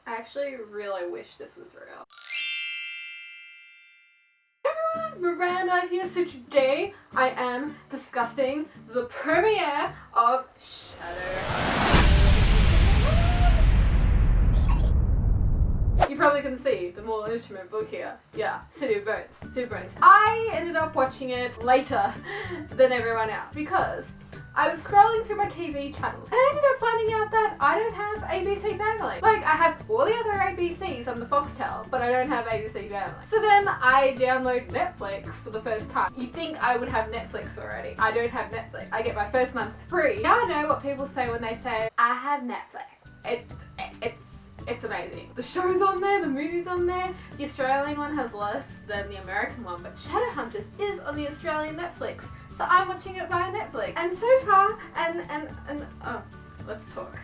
I actually really wish this was real. Miranda here, so today I am discussing the premiere of Shadowhunters. You probably can see the Mortal Instrument book here. Yeah, City of Bones. I ended up watching it later than everyone else because I was scrolling through my TV channels and I ended up finding out that I don't have ABC Family. Like, I have all the other ABCs on the Foxtel, but I don't have ABC Family. So then I download Netflix for the first time. You'd think I would have Netflix already. I don't have Netflix. I get my first month free. Now I know what people say when they say, I have Netflix. It's amazing. The show's on there, the movie's on there. The Australian one has less than the American one, but Shadowhunters is on the Australian Netflix. So I'm watching it via Netflix. And so far, let's talk.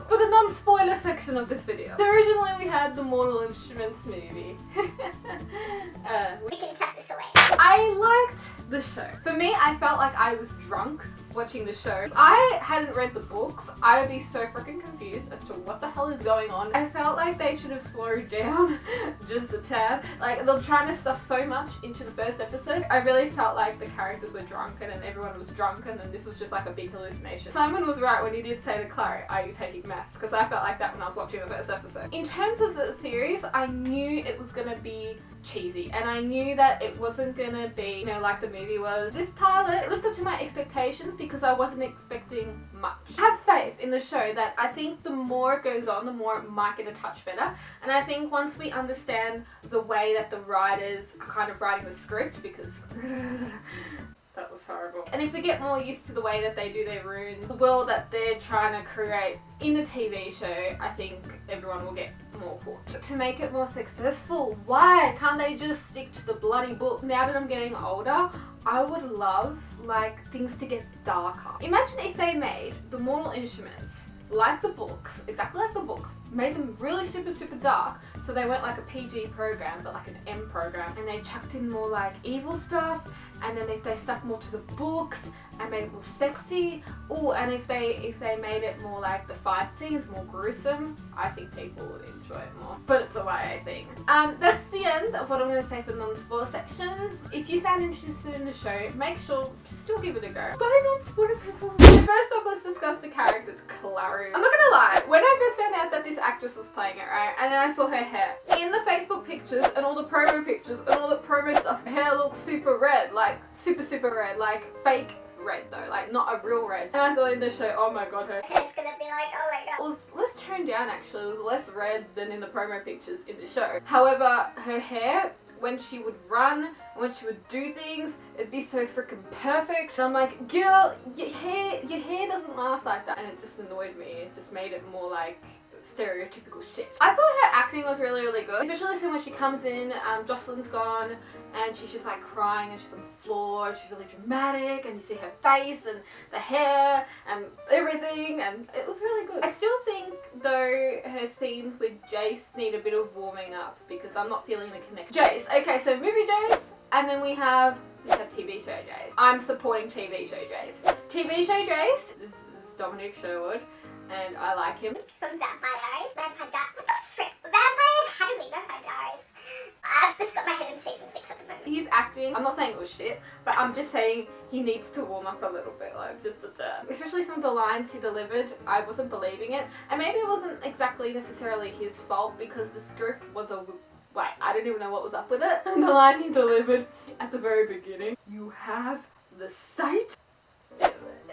For the non-spoiler section of this video. So originally we had the Mortal Instruments movie. We can chuck this away. I liked the show. For me, I felt like I was drunk watching the show. If I hadn't read the books, I would be so freaking confused as to what the hell is going on. I felt like they should have slowed down just a tad. Like, they're trying to stuff so much into the first episode. I really felt like the characters were drunk and then everyone was drunk and then this was just like a big hallucination. Simon was right when he did say to Clary, are you taking meth? Because I felt like that when I was watching the first episode. In terms of the series, I knew it was gonna be cheesy and I knew that it wasn't gonna be, you know, like the movie was. This pilot lived up to my expectations because I wasn't expecting much. I have faith in the show that I think the more it goes on, the more it might get a touch better. And I think once we understand the way that the writers are kind of writing the script, because that was horrible. And if we get more used to the way that they do their runes, the world that they're trying to create in the TV show, I think everyone will get more hooked. To make it more successful, why can't they just stick to the bloody book? Now that I'm getting older, I would love, like, things to get darker. Imagine if they made the Mortal Instruments like the books, exactly like the books, made them really super dark, so they weren't like a PG program, but like an M program, and they chucked in more like evil stuff, and then if they stuck more to the books and made it more sexy, and if they made it more like the fight scenes, more gruesome, I think people would enjoy it more. But it's a way, I think. That's the end of what I'm going to say for the non-spoiler section. If you sound interested in the show, make sure to still give it a go. Bye, non-spoiler people. First off, let's discuss the characters. Clary. I'm not gonna lie, when I first found out that this actress was playing it, right, and then I saw her hair in the Facebook pictures and all the promo pictures and all the promo stuff, her hair looks super red, like super red, like fake red though, like not a real red. And I thought in the show, oh my god, her It's gonna be like, oh my god. it was less toned down actually. It was less red than in the promo pictures in the show. However, her hair, when she would run, and when she would do things, it'd be so freaking perfect. And I'm like, girl, your hair doesn't last like that. And it just annoyed me. It just made it more like stereotypical shit. I thought her acting was really good, especially when she comes in, Jocelyn's gone and she's just like crying and she's on the floor, she's really dramatic and you see her face and the hair and everything, and it was really good. I still think though her scenes with Jace need a bit of warming up because I'm not feeling the connection. Jace, okay, so movie Jace, and then we have TV show Jace. I'm supporting TV show Jace. TV show Jace, this is Dominic Sherwood, and I like him. From Vampire Diaries, Vampire Academy, Vampire Diaries. I've just got my head in season 6 at the moment. He's acting, I'm not saying it was shit, but I'm just saying he needs to warm up a little bit, like just a tad. Especially some of the lines he delivered, I wasn't believing it. And maybe it wasn't exactly necessarily his fault because the script was I don't even know what was up with it. And the line he delivered at the very beginning, you have the sight.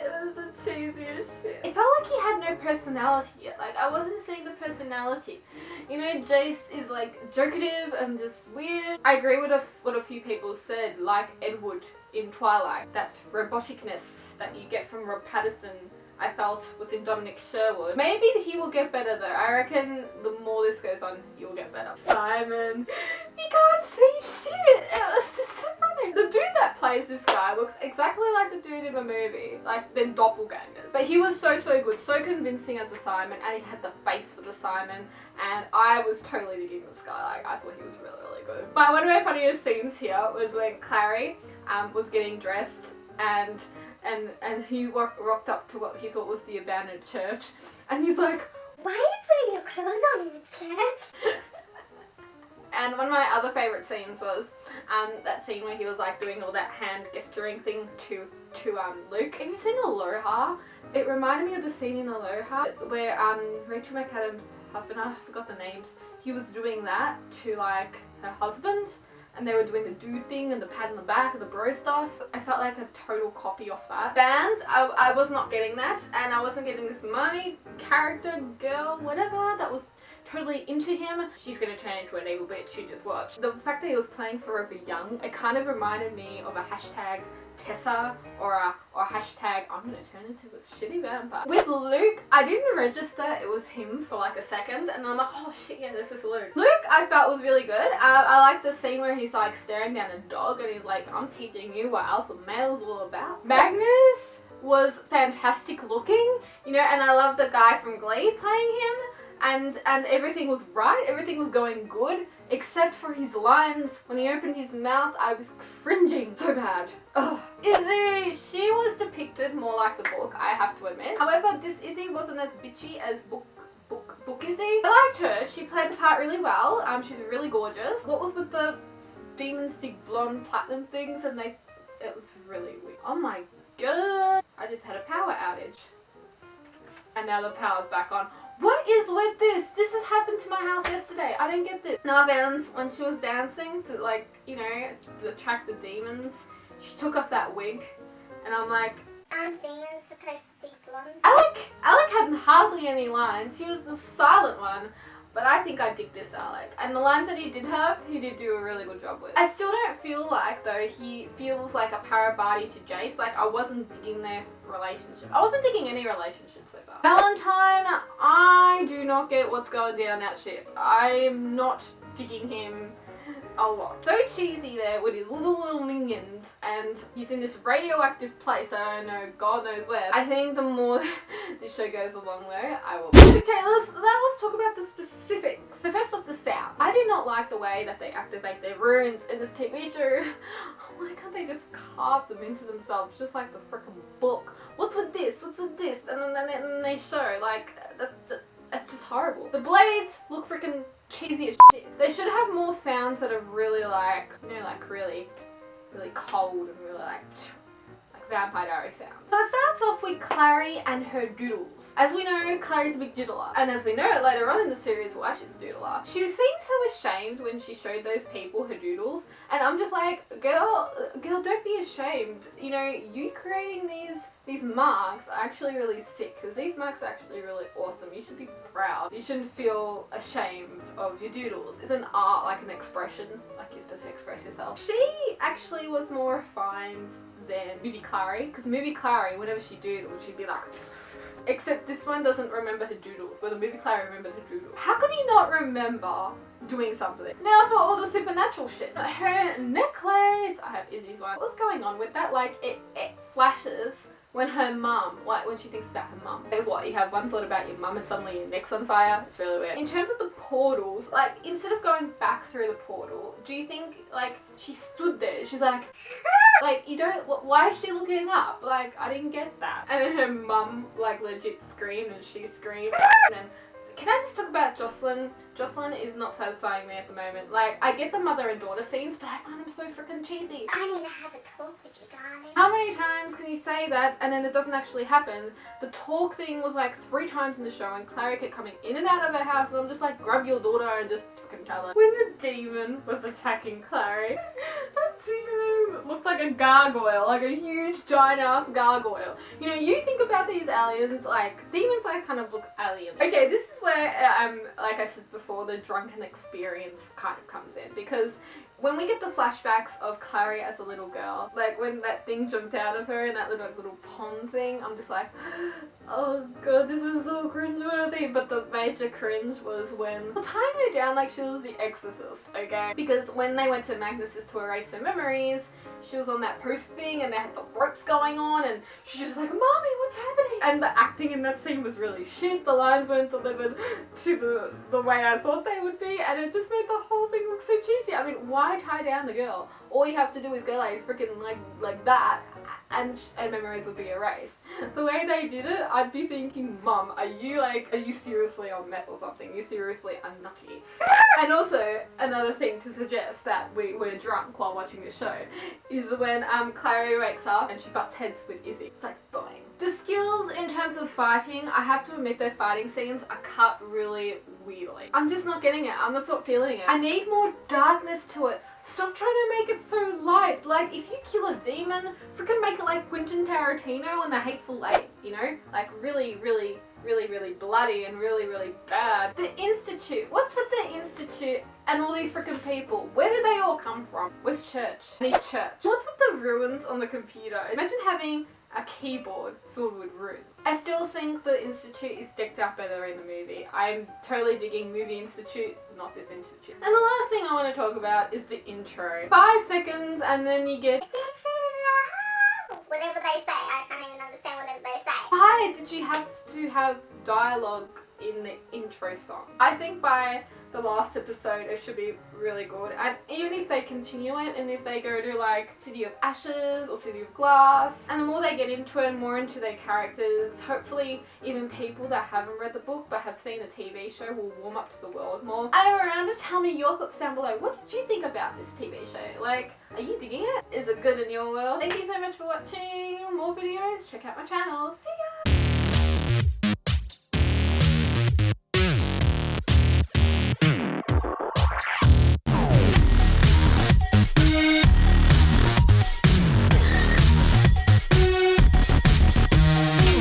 It was the cheesiest shit. It felt like he had no personality yet. Like, I wasn't seeing the personality. You know, Jace is like jokative and just weird. I agree with what a few people said, like Edward in Twilight. That roboticness that you get from Rob Pattinson, I felt was in Dominic Sherwood. Maybe he will get better though. I reckon the more this goes on, he will get better. Simon, he can't see shit. It was just so funny. The dude that plays this guy looks exactly like the dude in the movie, like they're doppelgangers. But he was so good, so convincing as a Simon, and he had the face for the Simon, and I was totally digging this guy. Like, I thought he was really good. But one of my funniest scenes here was when Clary was getting dressed and he rocked up to what he thought was the abandoned church, and he's like, why are you putting your clothes on in the church? other favourite scenes was that scene where he was like doing all that hand gesturing thing to Luke. Have you seen Aloha? It reminded me of the scene in Aloha where Rachel McAdams' husband, I forgot the names, he was doing that to like her husband, and they were doing the dude thing and the pat on the back and the bro stuff. I felt like a total copy of that. Band, I was not getting that, and I wasn't getting this money character, girl, whatever, that was totally into him. She's gonna turn into an evil bitch, you just watch. The fact that he was playing Forever Young, it kind of reminded me of a hashtag Tessa or a hashtag I'm gonna turn into a shitty vampire. With Luke, I didn't register it was him for like a second, and I'm like, oh shit, yeah, this is Luke. Luke, I felt was really good. I like the scene where he's like staring down a dog and he's like, I'm teaching you what alpha male's all about. Magnus was fantastic looking, you know, and I love the guy from Glee playing him. And everything was right, everything was going good, except for his lines. When he opened his mouth, I was cringing so bad. Ugh. Izzy, she was depicted more like the book, I have to admit. However, this Izzy wasn't as bitchy as book Izzy. I liked her, she played the part really well, she's really gorgeous. What was with the demon stick blonde platinum things, and it was really weird. Oh my god. I just had a power outage. And now the power's back on. What is with this? This has happened to my house yesterday. I didn't get this. Narvans, when she was dancing to like, you know, to attract the demons, she took off that wig. And I'm like, Aren't demons supposed to be blonde? Alec had hardly any lines. He was the silent one. But I think I dig this Alec. And the lines that he did have, he did do a really good job with. I still don't feel like, though, he feels like a parabody to Jace. Like, I wasn't digging their relationship. I wasn't digging any relationship so far. Valentine, I do not get what's going down that ship. I'm not digging him a lot. So cheesy there with his little minions, and he's in this radioactive place, I don't know, God knows where. I think the more this show goes along though, I will. Okay, let's talk about the specifics. So first off, the sound. I did not like the way that they activate their runes in this TV show. Why can't they just carve them into themselves, just like the frickin' book? What's with this? What's with this? And then they show, like, that's just horrible. The blades look frickin' cheesy as shit. They should have more sounds that are really like, you know, like really cold and really like Vampire Diary sounds. So it starts off with Clary and her doodles. As we know, Clary's a big doodler. And as we know later on in the series why she's a doodler. She seemed so ashamed when she showed those people her doodles. And I'm just like, girl, don't be ashamed. You know, you creating these marks are actually really sick, because these marks are actually really awesome. You should be proud. You shouldn't feel ashamed of your doodles. Isn't art like an expression? Like you're supposed to express yourself? She actually was more refined than Movie Clary, because Movie Clary, whenever she doodled, she'd be like, except this one doesn't remember her doodles, where the Movie Clary remembered her doodles. How can you not remember doing something? Now for all the supernatural shit. Her necklace, I have Izzy's one. What's going on with that? Like, it flashes when her mum, like when she thinks about her mum. What, you have one thought about your mum and suddenly your neck's on fire? It's really weird. In terms of the portals, like instead of going back through the portal, do you think like she stood there, she's like, like you don't, why is she looking up? Like I didn't get that. And then her mum like legit screamed and she screamed. And can I just talk about Jocelyn? Jocelyn is not satisfying me at the moment. Like, I get the mother and daughter scenes, but I find them so freaking cheesy. I need to have a talk with you, darling. How many times can you say that and then it doesn't actually happen? The talk thing was like 3 times in the show, and Clary kept coming in and out of her house, and I'm just like, grab your daughter and just fucking tell her. When the demon was attacking Clary, that demon looked like a gargoyle, like a huge giant ass gargoyle. You know, you think about these aliens, like, demons like kind of look alien. Okay, this is where, like I said before, the drunken experience kind of comes in, because when we get the flashbacks of Clary as a little girl, like when that thing jumped out of her in that little pond thing, I'm just like, oh god, this is so cringeworthy. But the major cringe was when tying her down like she was the exorcist, okay? Because when they went to Magnus's to erase her memories, she was on that post thing and they had the ropes going on, and she was like, Mommy, what's happening? And the acting in that scene was really shit. The lines weren't delivered to the way I thought they would be, and it just made the whole thing look so cheesy. I mean, why why tie down the girl? All you have to do is go like freaking like that, and memories will be erased. The way they did it, I'd be thinking, Mum, are you seriously on meth or something? You seriously are nutty. And also, another thing to suggest that we were drunk while watching the show is when Clary wakes up and she butts heads with Izzy. It's like, boing. The skills in terms of fighting, I have to admit their fighting scenes are cut really weirdly. I'm just not getting it. I'm not feeling it. I need more darkness to it. Stop trying to make it so light. Like, if you kill a demon, freaking make it like Quentin Tarantino and The Hateful Eight, you know? Like, really, really, really, really bloody and really, really bad. The Institute. What's with the Institute and all these freaking people? Where did they all come from? Where's church? I need church. What's with the ruins on the computer? Imagine having a keyboard filled with runes. I still think the Institute is decked out better in the movie. I'm totally digging Movie Institute, not this Institute. And the last thing I want to talk about is the intro. 5 seconds and then you get whatever they say. I can't even understand whatever they say. Why did you have to have dialogue in the intro song? I think by the last episode it should be really good, and even if they continue it and if they go to like City of Ashes or City of Glass, and the more they get into it and more into their characters, hopefully even people that haven't read the book but have seen the TV show will warm up to the world more. I'm around to tell me your thoughts down below. What did you think about this TV show? Like, are you digging it? Is it good in your world? Thank you so much for watching more videos. Check out my channel. See ya!